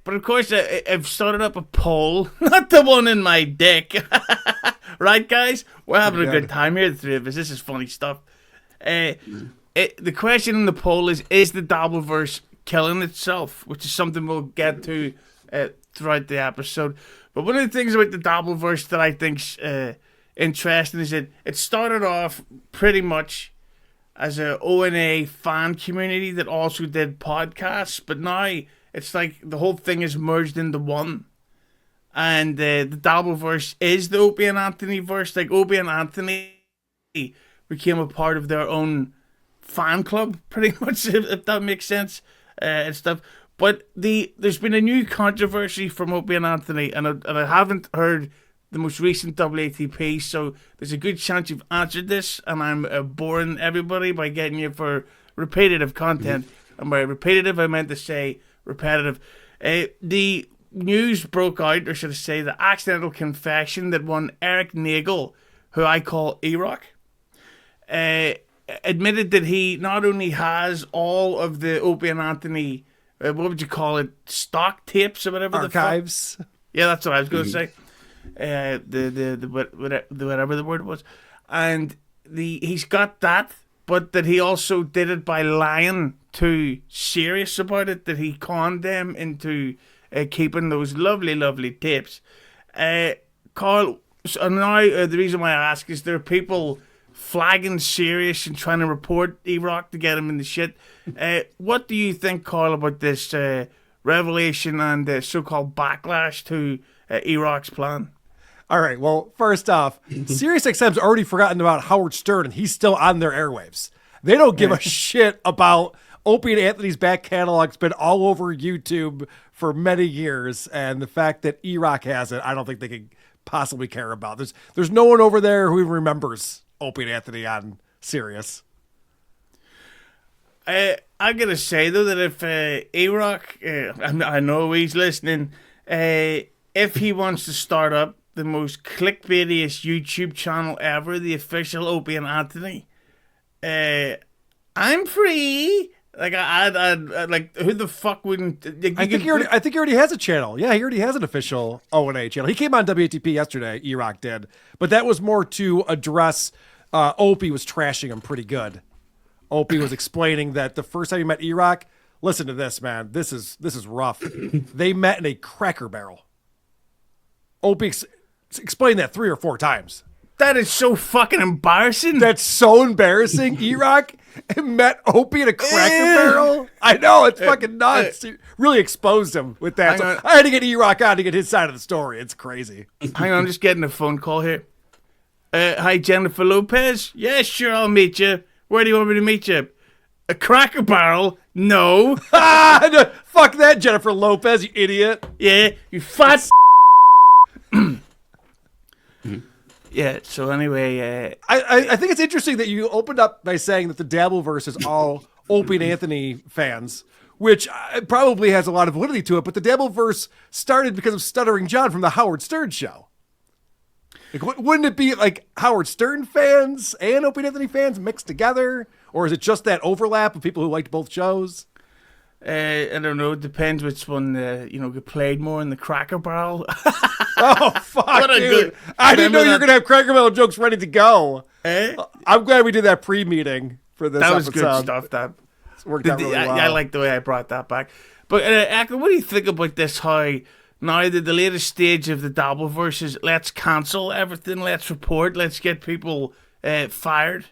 But of course, I've started up a poll, not the one in my dick. Right, guys? We're having a good time here, the three of us. This is funny stuff. The question in the poll is the Dabbleverse killing itself? Which is something we'll get to throughout the episode. But one of the things about the Dabbleverse that I think's interesting is that it started off pretty much as a O&A fan community that also did podcasts, but now it's like the whole thing is merged into one. And the Dabbleverse is the Opie and Anthony verse. Like, Opie and Anthony became a part of their own fan club, pretty much, if that makes sense, and stuff. But there's been a new controversy from Opie and Anthony, and I haven't heard the most recent WATP, so there's a good chance you've answered this, and I'm boring everybody by getting you for repetitive content. And by repetitive, I meant to say repetitive. The news broke out, or should I say, the accidental confession that one Eric Nagel, who I call E-Rock, admitted that he not only has all of the Opie and Anthony, what would you call it, stock tapes or whatever, archives. Yeah, that's what I was going to say. Whatever the word was, and he's got that, but that he also did it by lying to Sirius about it. That he conned them into keeping those lovely tapes. Karl, so now the reason why I ask is there are people flagging Sirius and trying to report E-Rock to get him in the shit. What do you think, Karl, about this revelation and so-called backlash to E-Rock's plan? All right, well, first off, SiriusXM's already forgotten about Howard Stern, and he's still on their airwaves. They don't give a shit about Opie and Anthony's back catalog's been all over YouTube for many years, and the fact that E-Rock has it, I don't think they could possibly care about. There's no one over there who remembers Opie and Anthony on Sirius. I'm going to say, though, that if E-Rock, I know he's listening, if he wants to start up the most clickbaitiest YouTube channel ever, the official Opie and Anthony, I'm free. Like, I'd like, who the fuck wouldn't? I think he already has a channel. Yeah, he already has an official O&A channel. He came on WATP yesterday, E-Rock did, but that was more to address Opie was trashing him pretty good. Opie was explaining that the first time he met E-Rock, listen to this, man. This is rough. They met in a Cracker Barrel. Opie explained that 3 or 4 times. That is so fucking embarrassing. That's so embarrassing. E-Rock met Opie in a Cracker Barrel. I know, it's fucking nuts. He really exposed him with that. So I had to get E-Rock on to get his side of the story. It's crazy. Hang on, I'm just getting a phone call here. Hi, Jennifer Lopez. Yeah, sure, I'll meet you. Where do you want me to meet you? A Cracker Barrel? No. No, fuck that, Jennifer Lopez, you idiot. Yeah, you fat. Yeah, so anyway... I think it's interesting that you opened up by saying that the Dabbleverse is all Opie and Anthony fans, which probably has a lot of validity to it, but the Dabbleverse started because of Stuttering John from the Howard Stern show. Like, wouldn't it be like Howard Stern fans and Opie and Anthony fans mixed together? Or is it just that overlap of people who liked both shows? I don't know. It depends which one, get played more in the Cracker Barrel. Oh, fuck, dude. I didn't know you were going to have Cracker Barrel jokes ready to go. I'm glad we did that pre-meeting for this episode. That was good stuff. That worked out really well. I like the way I brought that back. But, Ekul, what do you think about this? How now the latest stage of the Dabbleverse is let's cancel everything, let's report, let's get people fired.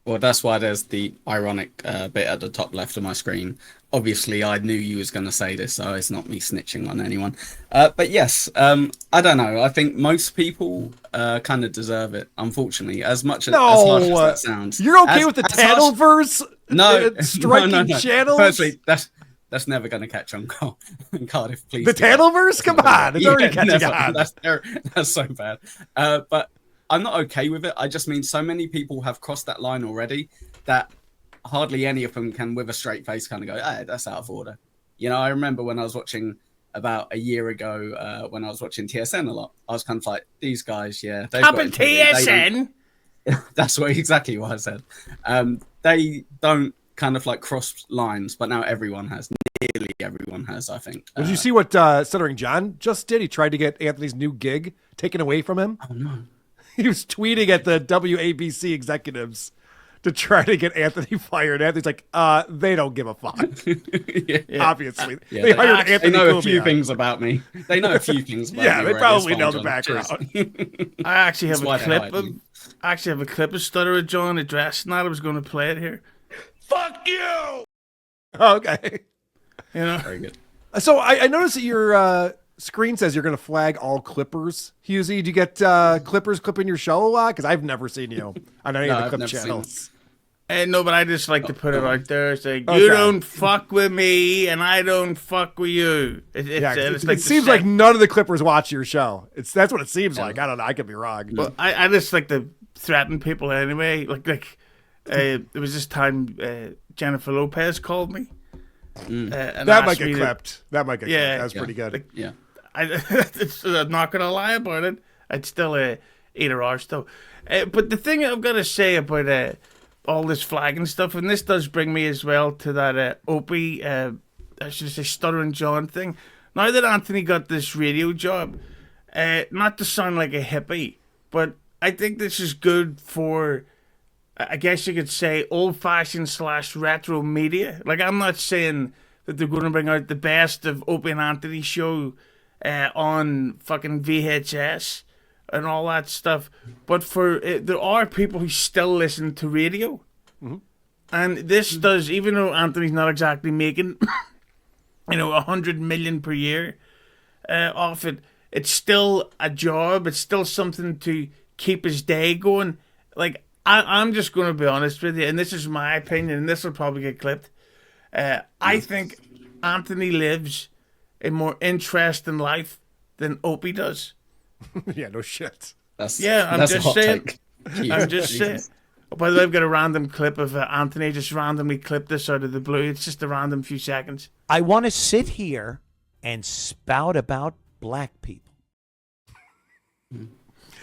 Well, that's why there's the ironic bit at the top left of my screen. Obviously, I knew you was going to say this, so it's not me snitching on anyone. But yes, I don't know. I think most people kind of deserve it, unfortunately, as much as harsh as that sounds. You're okay with the Tattleverse? Striking channels? Firstly, that's never going to catch on, Cardiff, please. The Tattleverse? Come on. It's already catching on. That's so bad. But I'm not okay with it. I just mean so many people have crossed that line already that hardly any of them can, with a straight face, kind of go, hey, that's out of order. You know, I remember when I was watching about a year ago, when I was watching TSN a lot, I was kind of like, these guys, yeah. Up in TSN? That's exactly what I said. They don't kind of like crossed lines, but now everyone has. Nearly everyone has, I think. Did you see what Stuttering John just did? He tried to get Anthony's new gig taken away from him. Oh no! He was tweeting at the WABC executives to try to get Anthony fired. Anthony's like, they don't give a fuck. Yeah. Obviously. Yeah, they hired they Anthony know a Cumia. few things about me. They know a few things about Yeah, me. they already. probably It's know fine, the John. background. Cheers. I actually have That's why a they clip hired of. me. I actually have a clip of Stutter John addressing that. I was going to play it here. Fuck you. Okay. You know. Very good. So I noticed that your screen says you're going to flag all Clippers. Hughezy, do you get Clippers clipping your show a lot? Because I've never seen you on any of the I've clip never seen channels. No, but I just like to put it out there. Say, Okay. you don't fuck with me, and I don't fuck with you. It seems like none of the Clippers watch your show. That's what it seems like. I don't know. I could be wrong. Well, I just like to threaten people anyway. There was this time Jennifer Lopez called me. And that might get clipped. That might get Yeah. clipped. That's pretty good. Yeah. I'm not gonna lie about it. I'd still eat her arse though. But the thing I've got to say about all this flagging stuff, and this does bring me as well to that Opie, I should say Stuttering John thing. Now that Anthony got this radio job, not to sound like a hippie, but I think this is good for, I guess you could say, old-fashioned / retro media. Like, I'm not saying that they're going to bring out the best of Opie and Anthony show on fucking VHS and all that stuff, but there are people who still listen to radio. Mm-hmm. And this does, even though Anthony's not exactly making 100 million per year off it, it's still a job. It's still something to keep his day going. Like, I'm just going to be honest with you, and this is my opinion, and this will probably get clipped. I think Anthony lives a more interesting life than Opie does. Yeah, no shit. I'm just saying. I'm just saying. Oh, by the way, I've got a random clip of Anthony just randomly clipped this out of the blue. It's just a random few seconds. I want to sit here and spout about black people.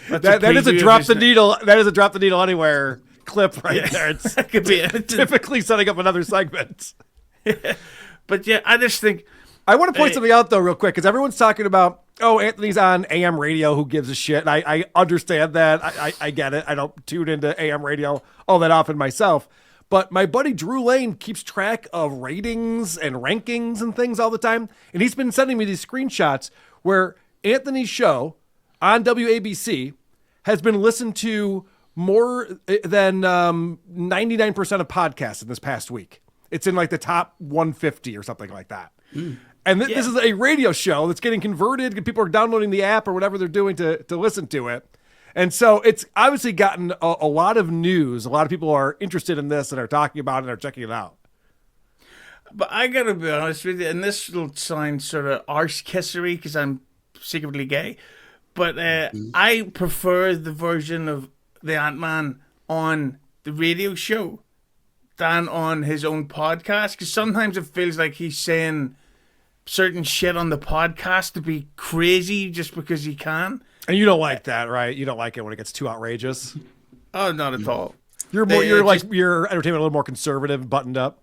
That is a drop the needle. That is a drop the needle anywhere clip right there. It's that could be typically setting up another segment. But yeah, I just think I want to point something out though, real quick, because everyone's talking about, Anthony's on AM radio. Who gives a shit? And I understand that. I get it. I don't tune into AM radio all that often myself. But my buddy Drew Lane keeps track of ratings and rankings and things all the time, and he's been sending me these screenshots where Anthony's show on WABC has been listened to more than 99% of podcasts in this past week. It's in like the top 150 or something like that. And this is a radio show that's getting converted. People are downloading the app or whatever they're doing to listen to it. And so it's obviously gotten a lot of news. A lot of people are interested in this and are talking about it and are checking it out. But I got to be honest with you, and this will sound sort of arse-kissery because I'm secretly gay, but I prefer the version of the Ant-Man on the radio show than on his own podcast, because sometimes it feels like he's saying certain shit on the podcast to be crazy just because he can. And you don't like that, right? You don't like it when it gets too outrageous. Oh, not at all. You're more, your entertainment a little more conservative, buttoned up.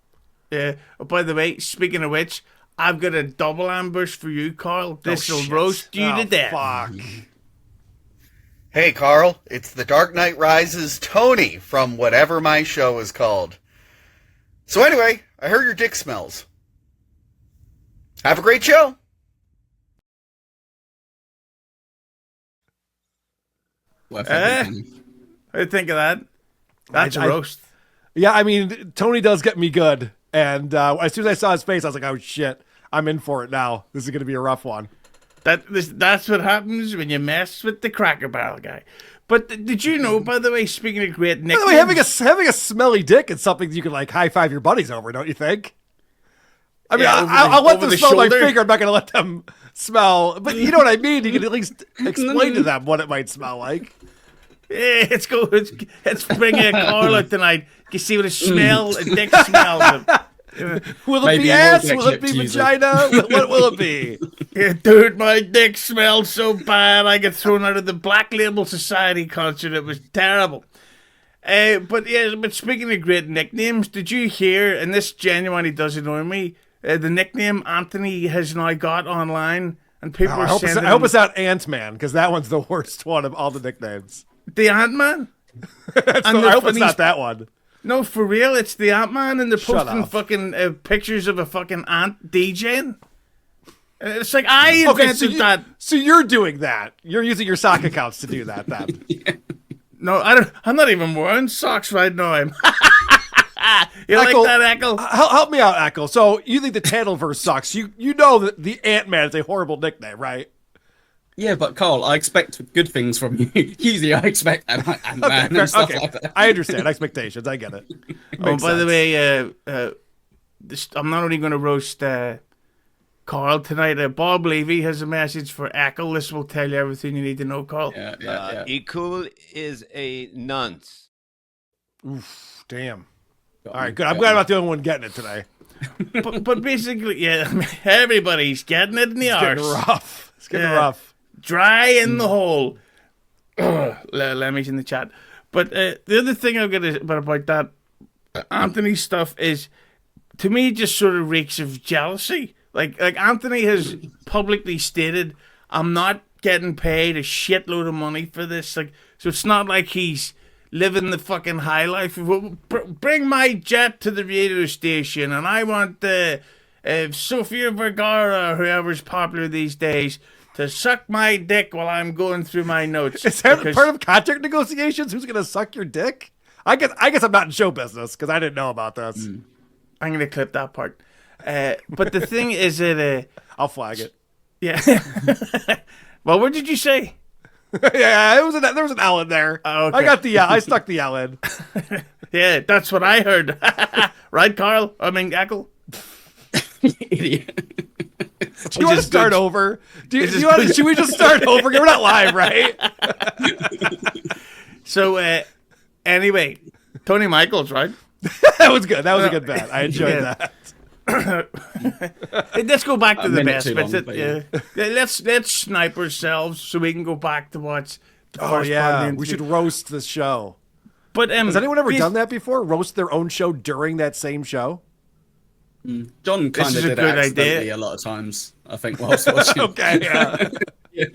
Yeah. Oh, by the way, speaking of which, I've got a double ambush for you, Carl. This will roast you to death. Fuck. Hey, Carl, it's the Dark Knight Rises Tony from whatever my show is called. So anyway, I heard your dick smells. Have a great show. What do you think of that? That's a roast. Yeah, I mean, Tony does get me good. And as soon as I saw his face, I was like, oh, shit, I'm in for it now. This is going to be a rough one. That's what happens when you mess with the Cracker Barrel guy. But did you know, by the way, speaking of great nicknames... By the way, having a smelly dick is something you can, like, high-five your buddies over, don't you think? I mean, I'll let them smell my finger. I'm not going to let them smell... But you know what I mean? You can at least explain to them what it might smell like. Yeah, let's go. Let's bring Carl out tonight. You see what a dick smells. Will it be ass? Will it be vagina? What will it be? Yeah, dude, my dick smelled so bad I got thrown out of the Black Label Society concert. It was terrible. But speaking of great nicknames, did you hear, and this genuinely does annoy me, the nickname Anthony has now got online, and people are sending I hope it's not Ant-Man, because that one's the worst one of all the nicknames. the Ant-Man? I hope it's not that one. No, for real, it's the Ant-Man, and they're Shut posting up. fucking pictures of a fucking ant DJing. And it's like, I invented that. So you're doing that. You're using your sock accounts to do that then. No, I'm not even wearing socks right now. You like Ekul, that, Ekul? Help me out, Ekul. So you think the Tattleverse sucks. You know that the Ant-Man is a horrible nickname, right? Yeah, but Carl, I expect good things from you. Hughezy, I expect Ant-Man and stuff like that. I understand expectations. I get it. Oh, by the way, I'm not only going to roast Karl tonight. Bob Levy has a message for Ekul. This will tell you everything you need to know, Karl. Yeah. Ekul is a nonce. Oof, damn. All right, good. I'm glad I'm not the only one getting it today. but basically, yeah, everybody's getting it in the arse. Getting rough. It's getting rough. Dry in the hole. Lemmy's in the chat. But the other thing I've got about that Anthony stuff is, to me, just sort of reeks of jealousy. Like Anthony has publicly stated, I'm not getting paid a shitload of money for this. Like, so it's not like he's living the fucking high life. Bring my jet to the radio station, and I want Sofia Vergara, whoever's popular these days, to suck my dick while I'm going through my notes. Is that part of contract negotiations? Who's going to suck your dick? I guess I'm not in show business because I didn't know about this. I'm going to clip that part. But the thing is that... I'll flag it. Yeah. Well, what did you say? Yeah, there was an L in there. Oh, okay. I got the I stuck the L in. Yeah, that's what I heard. Right, Karl? I mean, Ekul? Idiot. Do you want to start over? Should we just start over? We're not live, right? So, anyway, Tony Michaels, right? That was good. That was a good bet. I enjoyed that. Let's go back to the best too bits. long, Let's snipe ourselves so we can go back to watch the Oh first part yeah, of the we should interview. roast this show. But Has anyone ever done that before? Roast their own show during that same show? John kind is of a did good it accidentally idea. a lot of times, I think, whilst watching. Okay. Yeah.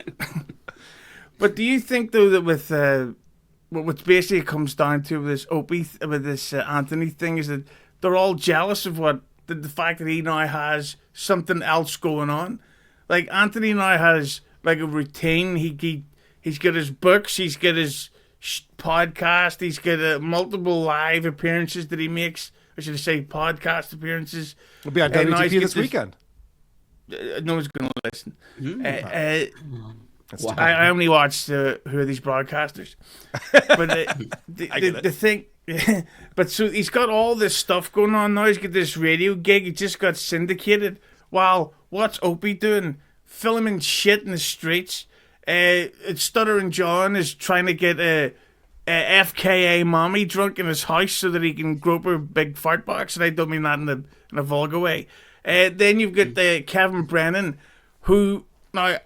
But do you think though that with what basically it comes down to with this Opie with this Anthony thing is that they're all jealous of what the fact that he now has something else going on. Like Anthony now has like a routine. He's got his books. He's got his podcast. He's got multiple live appearances that he makes. Or should I say podcast appearances? We'll be on now WTP he's this got weekend. No one's going to listen. Wow. I only watch who are these broadcasters. But the thing, but so he's got all this stuff going on now. He's got this radio gig. He just got syndicated. Wow, what's Opie doing? Filming shit in the streets. Stuttering John is trying to get a FKA mommy drunk in his house so that he can grope her big fart box. And I don't mean that in a vulgar way. Then you've got Kevin Brennan, who now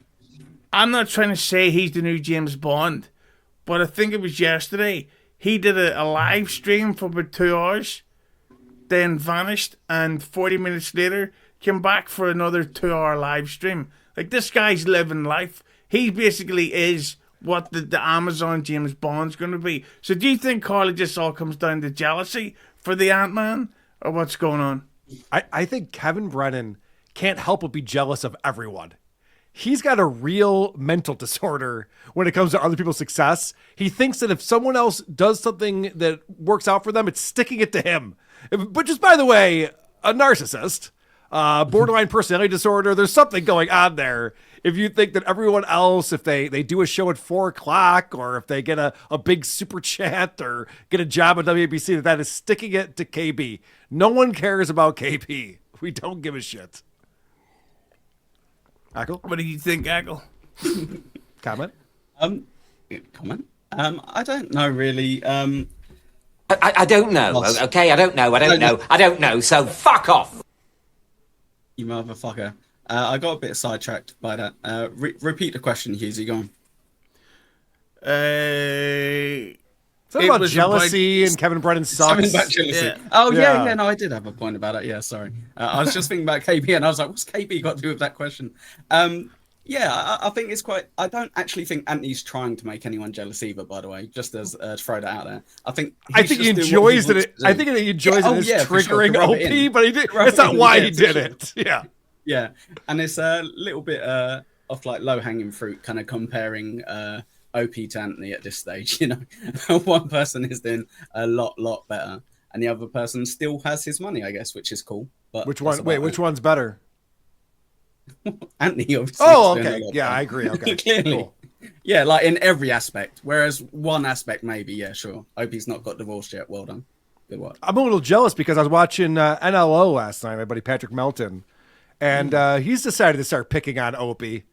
I'm not trying to say he's the new James Bond, but I think it was yesterday he did a live stream for about 2 hours, then vanished, and 40 minutes later came back for another 2-hour live stream. Like, this guy's living life. He basically is what the Amazon James Bond's going to be. So do you think, Carl, it just all comes down to jealousy for the Ant-Man, or what's going on? I think Kevin Brennan can't help but be jealous of everyone. He's got a real mental disorder when it comes to other people's success. He thinks that if someone else does something that works out for them, it's sticking it to him. But just by the way, a narcissist, borderline personality disorder, there's something going on there. If you think that everyone else, if they do a show at 4:00 or if they get a big super chat or get a job at WABC, that is sticking it to KB. No one cares about KB. We don't give a shit. Ekul? What do you think, Ekul? Comment? Comment? I don't know really. I don't know. Okay, I don't know. I don't know. So fuck off. You motherfucker. I got a bit sidetracked by that. Repeat the question, Hughezy. Go on. Something about jealousy and Kevin Brennan sucks. Something about jealousy. Yeah. Oh, yeah. No, I did have a point about it. Yeah, sorry. I was just thinking about KB, and I was like, what's KB got to do with that question? I think it's quite... I don't actually think Anthony's trying to make anyone jealous either, by the way, just as throw that out there. I think he enjoys it. I think he enjoys it as triggering OP, but that's not why he did it. Yeah. Yeah, and it's a little bit of like low-hanging fruit, kind of comparing OP to Anthony at this stage. You know, one person is doing a lot better, and the other person still has his money, I guess, which is cool. But which one? Wait, which one's better? Anthony, obviously. Oh, okay. Yeah, I agree. Okay, clearly. Cool. Yeah, like in every aspect. Whereas one aspect, maybe, yeah, sure. OP's not got divorced yet. Well done. Good work. I'm a little jealous because I was watching NLO last night. My buddy Patrick Melton, and he's decided to start picking on Opie.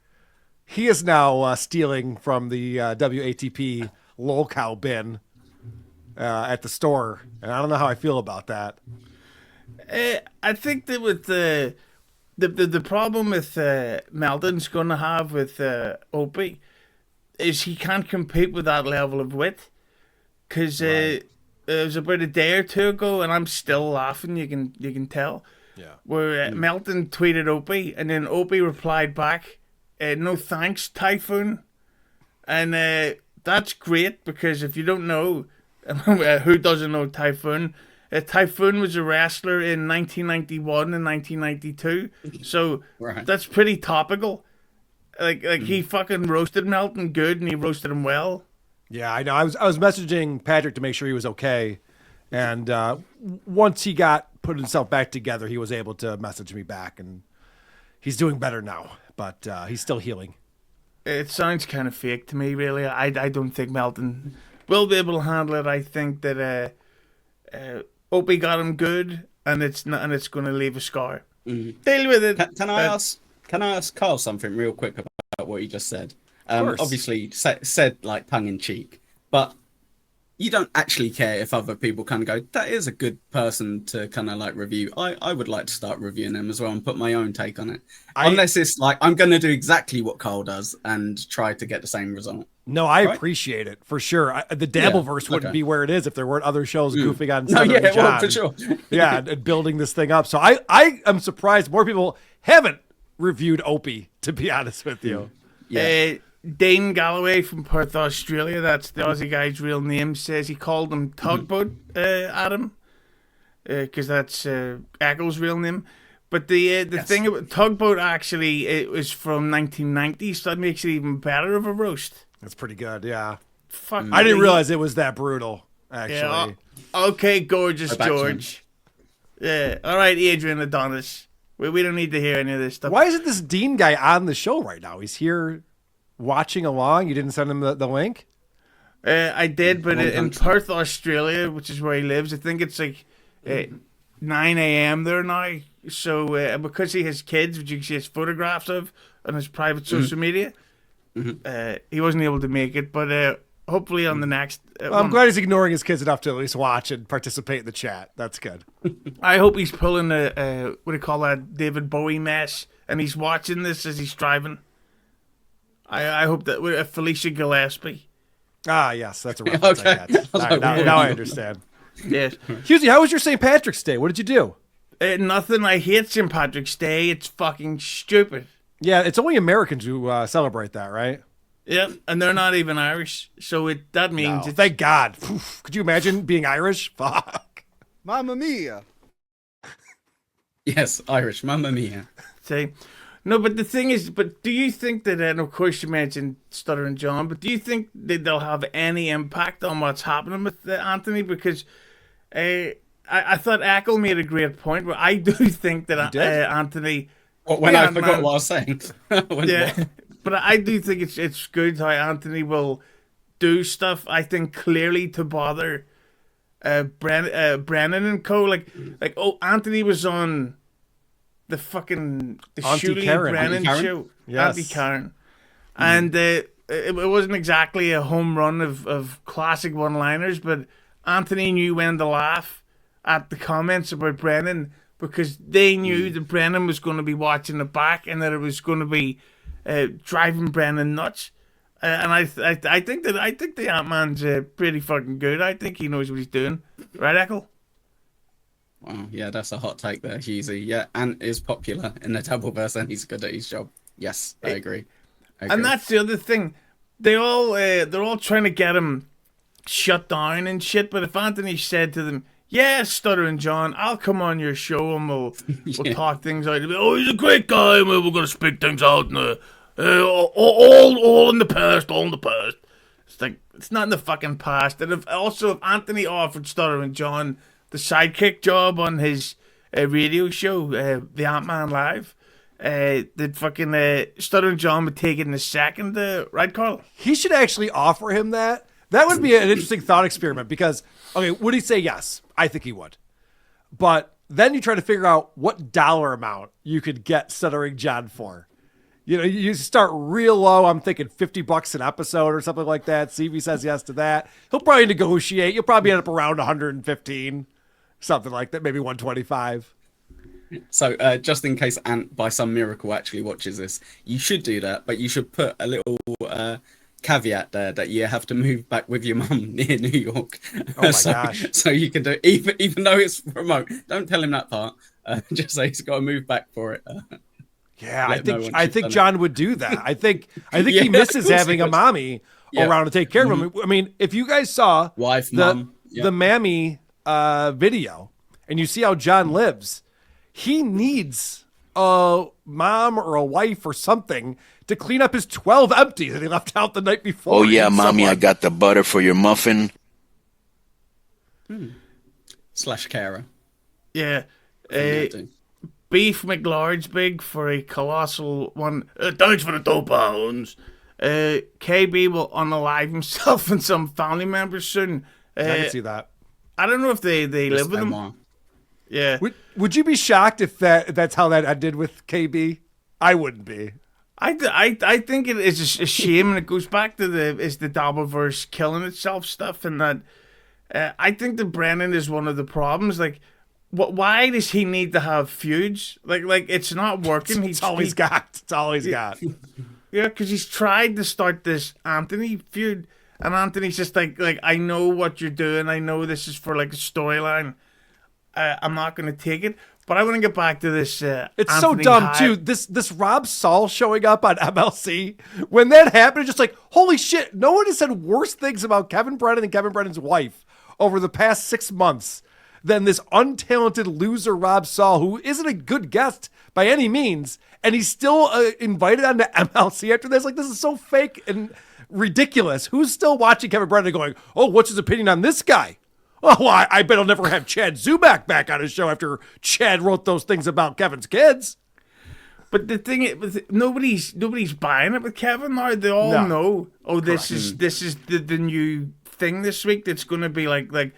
He is now stealing from the WATP lolcow bin at the store, and I don't know how I feel about that. I think that with the problem with Melton's going to have with Opie is he can't compete with that level of wit, because it was about a day or two ago, and I'm still laughing. You can tell. Yeah. Where Melton tweeted Opie, and then Opie replied back, "No thanks, Typhoon," and that's great, because if you don't know, who doesn't know Typhoon? Typhoon was a wrestler in 1991 and 1992, so that's pretty topical. Like he fucking roasted Melton good, and he roasted him well. Yeah, I know. I was messaging Patrick to make sure he was okay, and once he got put himself back together, he was able to message me back, and he's doing better now, but he's still healing. It sounds kind of fake to me, really. I don't think Melton will be able to handle it. I think that Opie got him good, and it's going to leave a scar. Mm-hmm. Deal with it. Can I ask Carl something real quick about what he just said? Obviously said like tongue in cheek, but you don't actually care if other people kind of go, that is a good person to kind of like review. I would like to start reviewing them as well and put my own take on it. Unless it's like, I'm going to do exactly what Carl does and try to get the same result. No, I appreciate it for sure. The Dabbleverse wouldn't be where it is if there weren't other shows goofing on. Well, for sure. Yeah, and building this thing up. So I am surprised more people haven't reviewed Opie, to be honest with you. Yeah. Dane Galloway from Perth, Australia, that's the Aussie guy's real name, says he called him Tugboat Adam, because that's Ekul's real name. But the thing about Tugboat, actually, it was from 1990, so that makes it even better of a roast. That's pretty good, yeah. Fuck. I didn't realize it was that brutal, actually. Yeah, okay, gorgeous George. Yeah, all right, Adrian Adonis. We don't need to hear any of this stuff. Why isn't this Dean guy on the show right now? He's here watching along. You didn't send him the link? I did, but in Perth, Australia, which is where he lives, I think it's like 9 a.m. there now. So because he has kids, which you can see his photographs of on his private social media, he wasn't able to make it. But hopefully on the next I'm glad he's ignoring his kids enough to at least watch and participate in the chat. That's good. I hope he's pulling a what do you call that, David Bowie mess, and he's watching this as he's driving. I hope that Felicia Gillespie. Ah, yes, that's a reference. Okay. I get. Now I understand. Yes. Hughezy, how was your St. Patrick's Day? What did you do? Nothing. I hate St. Patrick's Day. It's fucking stupid. Yeah, it's only Americans who celebrate that, right? Yep, and they're not even Irish, so that means it's... Thank God. Could you imagine being Irish? Fuck. Mamma mia. Yes, Irish. Mamma mia. See? No, but the thing is, do you think that, and of course you mentioned Stuttering John, but do you think that they'll have any impact on what's happening with Anthony? Because I thought Ekul made a great point, where I do think that Anthony... When I forgot what I was saying. But I do think it's good how Anthony will do stuff, I think, clearly to bother Brennan and co. Like, Anthony was on... the Shuley Brennan show, yes. Auntie Karen, and it wasn't exactly a home run of classic one-liners, but Anthony knew when to laugh at the comments about Brennan, because they knew that Brennan was going to be watching it back, and that it was going to be driving Brennan nuts. And I think the Ant-Man's pretty fucking good. I think he knows what he's doing. Right, Ekul? Wow, yeah, that's a hot take there, Hughezy. Yeah, Ant is popular in the Dabbleverse and he's good at his job. Yes, I agree. And that's the other thing. They're all trying to get him shut down and shit. But if Anthony said to them, "Yeah, Stuttering John, I'll come on your show and we'll talk things out." Oh, he's a great guy. We're gonna speak things out. And, all in the past. All in the past. It's like it's not in the fucking past. And if Anthony offered Stuttering John the sidekick job on his radio show, the Ant-Man Live, that fucking Stuttering John would take it in a second, right, Karl? He should actually offer him that. That would be an interesting thought experiment because, okay, would he say yes? I think he would. But then you try to figure out what dollar amount you could get Stuttering John for. You know, you start real low. I'm thinking $50 an episode or something like that. See if he says yes to that. He'll probably negotiate. You'll probably end up around 115, something like that, maybe 125. So, just in case Ant, by some miracle, actually watches this, you should do that, but you should put a little caveat there that you have to move back with your mum near New York. Oh my gosh! So you can do even though it's remote. Don't tell him that part. Just say he's got to move back for it. Yeah, I think John would do that. I think Yeah, he misses having a mommy Yeah. around to take care of him. I mean, if you guys saw Wife, the mom. Yeah. the Mammy video and you see how John lives, he needs a mom or a wife or something to clean up his 12 empties that he left out the night before. Oh, yeah, mommy, I got the butter for your muffin. Slash carer. Yeah. Yeah, do. Beef McLard's big for a colossal one. Thanks for the £2. KB will unalive himself and some family members soon. I can see that. I don't know if they live with him. Benoit. Yeah. Would you be shocked if that's how that ended with KB? I wouldn't be. I think it is a shame, and it goes back to the Dabbleverse killing itself stuff, and that I think that Brennan is one of the problems. Like, why does he need to have feuds? Like it's not working. It's all he's got. It's all he's got. Yeah, because he's tried to start this Anthony feud, and Anthony's just like I know what you're doing. I know this is for like a storyline. I'm not going to take it. But I want to get back to this. It's Anthony so dumb Hyde. too. This Rob Saul showing up on MLC when that happened, it's just like, holy shit! No one has said worse things about Kevin Brennan and Kevin Brennan's wife over the past 6 months than this untalented loser Rob Saul, who isn't a good guest by any means, and he's still invited onto MLC after this. Like, this is so fake and ridiculous. Who's still watching Kevin Brennan going, "Oh, what's his opinion on this guy?" Oh, well, I bet he'll never have Chad Zubak back on his show after Chad wrote those things about Kevin's kids. But the thing is, nobody's buying it with Kevin now. They all know. Oh, this is the new thing this week. That's going to be like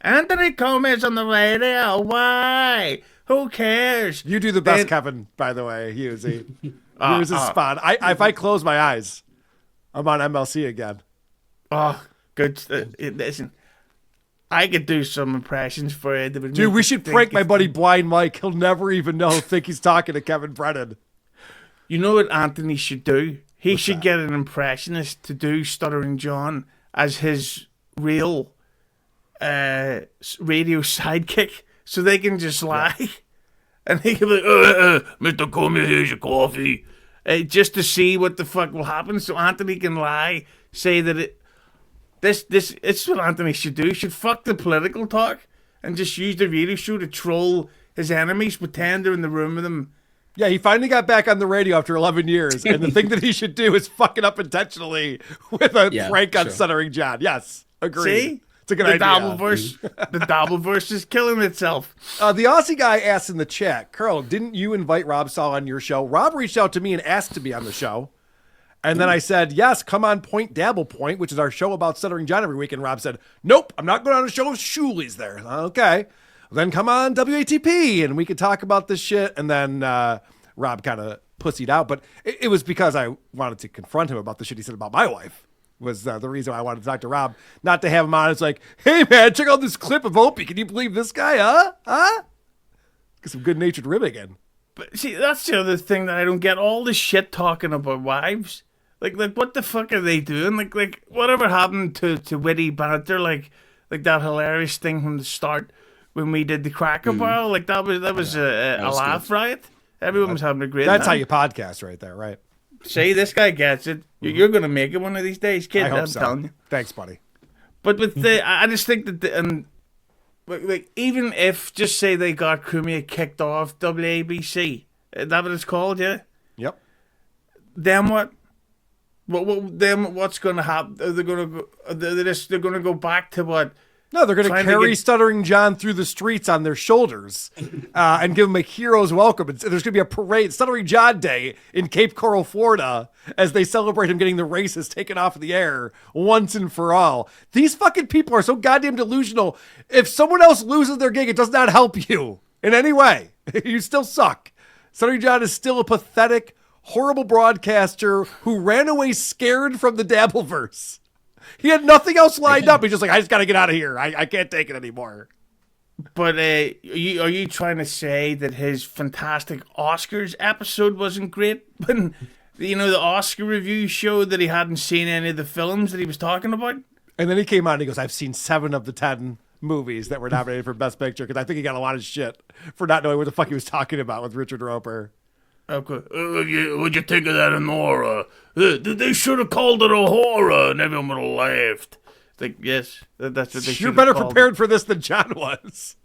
Anthony Cumia's on the radio. Why? Who cares? You do the best, Kevin. By the way, Hughezy. Here's his spot. If I close my eyes, I'm on MLC again. Oh, good. Listen. I could do some impressions for you. Dude, we should prank my buddy Blind Mike. He'll never even think he's talking to Kevin Brennan. You know what Anthony should do? He should get an impressionist to do Stuttering John as his real radio sidekick, so they can just lie. Yeah. And he can be like, Mr. Cumia, here's your coffee. Just to see what the fuck will happen, so Anthony can lie, say that it's what Anthony should do. He should fuck the political talk and just use the radio show to troll his enemies, pretend they're in the room with him. Yeah, he finally got back on the radio after 11 years, and the thing that he should do is fuck it up intentionally with a prank on Stuttering John. Yes, agreed. See? It's a good idea. The Dabbleverse is killing itself. The Aussie guy asked in the chat, Karl, didn't you invite Rob Saul on your show? Rob reached out to me and asked to be on the show. And then I said, yes, come on Point Dabble Point, which is our show about Stuttering John every week. And Rob said, nope, I'm not going on a show with Shuli's there. Okay. Then come on WATP and we could talk about this shit. And then Rob kind of pussied out. But it was because I wanted to confront him about the shit he said about my wife was the reason why I wanted to talk to Rob. Not to have him on. It's like, hey, man, check out this clip of Opie. Can you believe this guy, huh? Get some good-natured ribbing in. But see, that's the other thing that I don't get. All the shit talking about wives. Like what the fuck are they doing? Like whatever happened to witty banter? Like that hilarious thing from the start when we did the Cracker Barrel. Like that was a laugh riot. Everyone was having a great. That's time. how you podcast, right there, right? See, this guy gets it. You're gonna make it one of these days, kid. I hope I'm so. telling you. Thanks, buddy. But with I just think that like even if just say they got Cumia kicked off WABC, is that what it's called? Yeah. Yep. Then what? Then what's going to happen? They're going to go. They're going to go back to what? No, they're going to carry Stuttering John through the streets on their shoulders and give him a hero's welcome. There's going to be a parade, Stuttering John Day in Cape Coral, Florida, as they celebrate him getting the races taken off of the air once and for all. These fucking people are so goddamn delusional. If someone else loses their gig, it does not help you in any way. You still suck. Stuttering John is still a pathetic, horrible broadcaster who ran away scared from the Dabbleverse. He had nothing else lined up. He's just like, I just got to get out of here. I can't take it anymore. But are you trying to say that his fantastic Oscars episode wasn't great? When, the Oscar review showed that he hadn't seen any of the films that he was talking about? And then he came on and he goes, I've seen 7 of the 10 movies that were nominated for Best Picture, because I think he got a lot of shit for not knowing what the fuck he was talking about with Richard Roper. Okay. What'd you think of that in horror? They should have called it a horror, and everyone would have laughed. Like, yes, that's what they should. You're better prepared for this than John was.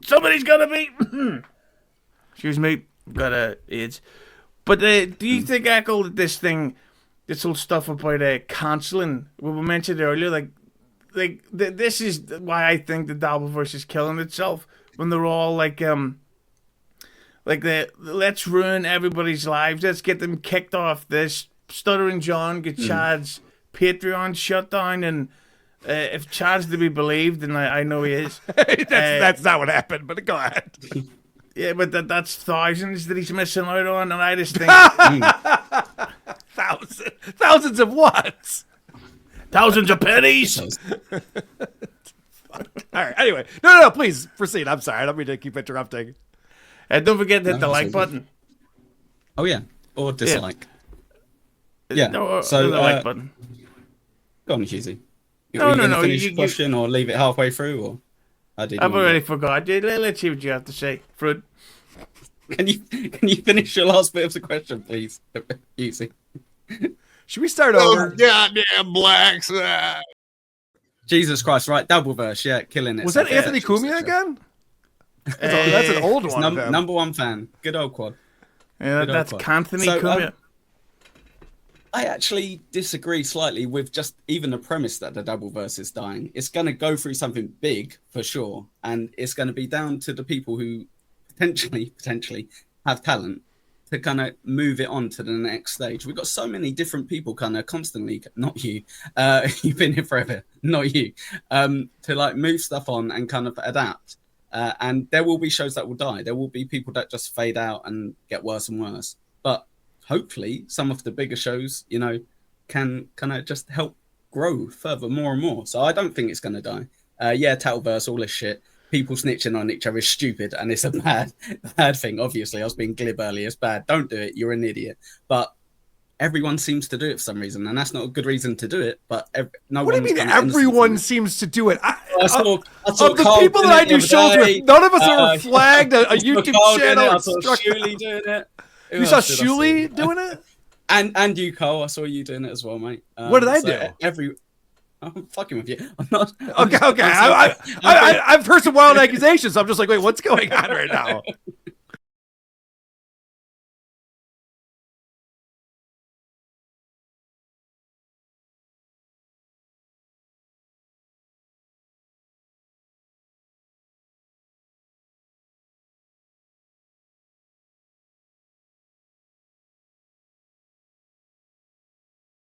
Somebody's gotta be. Excuse me, got AIDS. But do you think, Ekul, that this whole stuff about cancelling, what we mentioned earlier, this is why I think the Dabbleverse is killing itself when they're all let's ruin everybody's lives. Let's get them kicked off this. Stuttering John get Chad's Patreon shut down, and if Chad's to be believed, and I know he is. That's not what happened, but go ahead. Yeah, but that's thousands that he's missing out on, and I just think thousands of what? Thousands of pennies. All right. Anyway, no, please proceed. I'm sorry. I don't mean to keep interrupting. And don't forget to hit the like button. Oh yeah, or dislike. Yeah. So the like button. Go on, Hughezy. No. Finish your question or leave it halfway through, or I've already forgot. Let's see what you have to say, Fred. Can you finish your last bit of the question, please, Hughezy? Should we start over? Goddamn blacks. Jesus Christ! Right, Dabbleverse, yeah, killing it. Was that Anthony Cumia again? That's an old one. Number one fan. Good old quad. Yeah, that's Anthony Cumia. I actually disagree slightly with just even the premise that the Dabbleverse is dying. It's going to go through something big for sure, and it's going to be down to the people who potentially have talent to kind of move it on to the next stage. We've got so many different people kind of constantly, not you, you've been here forever, not you, to move stuff on and kind of adapt. And there will be shows that will die. There will be people that just fade out and get worse and worse. But hopefully some of the bigger shows, can kind of just help grow further more and more. So I don't think it's going to die. Tattleverse, all this shit. People snitching on each other is stupid, and it's a bad thing. Obviously, I was being glib earlier. It's bad. Don't do it. You're an idiot. But everyone seems to do it for some reason, and that's not a good reason to do it. But what do you mean everyone seems to do it? I saw of the people that I do shows with, none of us ever flagged a YouTube channel. I saw Shuli doing it. You saw Shuli doing it? And you, Cole. I saw you doing it as well, mate. What did I do? I'm fucking with you. I'm not. Okay. I've heard some wild accusations. So I'm just like, wait, what's going on right now?